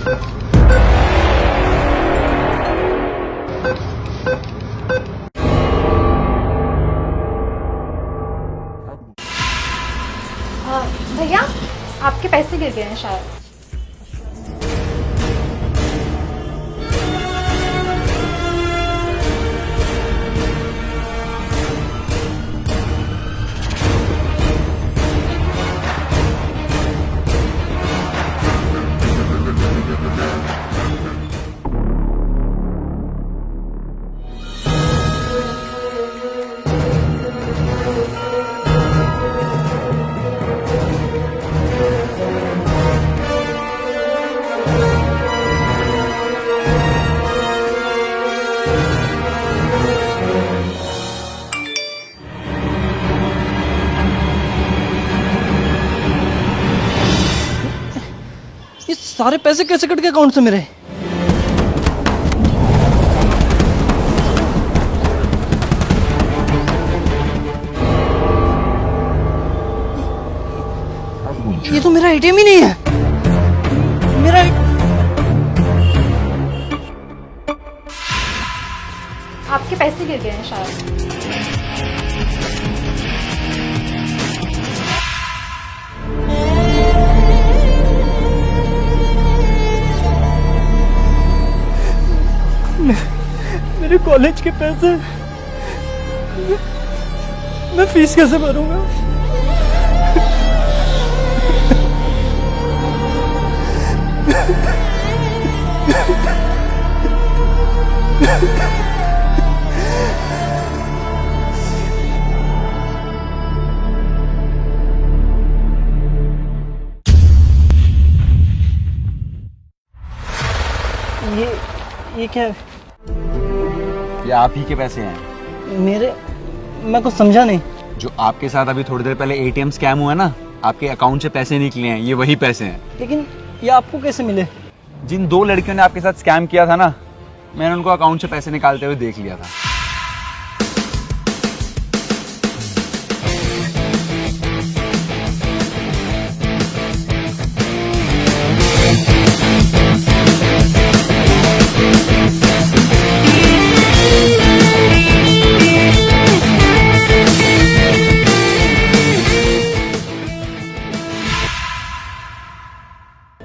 भैया आपके पैसे गिर गए हैं शायद। ये सारे पैसे कैसे कट गए अकाउंट से मेरे? ये तो मेरा एटीएम ही नहीं है। मेरा आपके पैसे गिर गए हैं शायद। मेरे कॉलेज के पैसे मैं फीस कैसे भरूंगा? ये क्या है? ये आप ही के पैसे हैं। मेरे? मैं कुछ समझा नहीं। जो आपके साथ अभी थोड़ी देर पहले एटीएम स्कैम हुआ ना, आपके अकाउंट से पैसे निकले हैं, ये वही पैसे हैं। लेकिन ये आपको कैसे मिले? जिन 2 लड़कियों ने आपके साथ स्कैम किया था ना, मैंने उनको अकाउंट से पैसे निकालते हुए देख लिया था।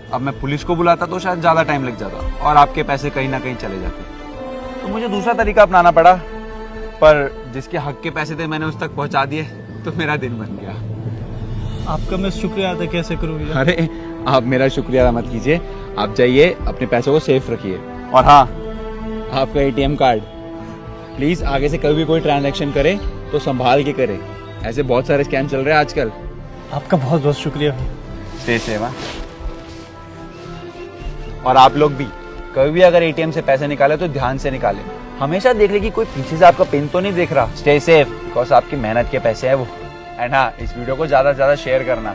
अब मैं पुलिस को बुलाता तो शायद ज्यादा टाइम लग जाता और आपके पैसे कहीं ना कहीं चले जाते, तो मुझे दूसरा तरीका अपनाना पड़ा। पर जिसके हक के पैसे थे मैंने उस तक पहुंचा दिए, तो मेरा दिन बन गया। आपका मैं शुक्रिया अदा कैसे करूँ? अरे आप मेरा शुक्रिया मत कीजिए, आप जाइए अपने पैसों को सेफ रखिए। और हाँ, आपका एटीएम कार्ड प्लीज आगे से कभी भी कोई ट्रांजैक्शन करे तो संभाल के करे, ऐसे बहुत सारे स्कैम चल रहे हैं आजकल। आपका बहुत बहुत शुक्रिया। Stay safe. और आप लोग भी कभी भी अगर एटीएम से पैसे निकाले तो ध्यान से निकालें, हमेशा देख ले कि कोई पीछे से आपका पिन तो नहीं देख रहा। स्टे सेफ, बिकॉज आपकी मेहनत के पैसे हैं वो। एंड हाँ, इस वीडियो को ज्यादा से ज्यादा शेयर करना।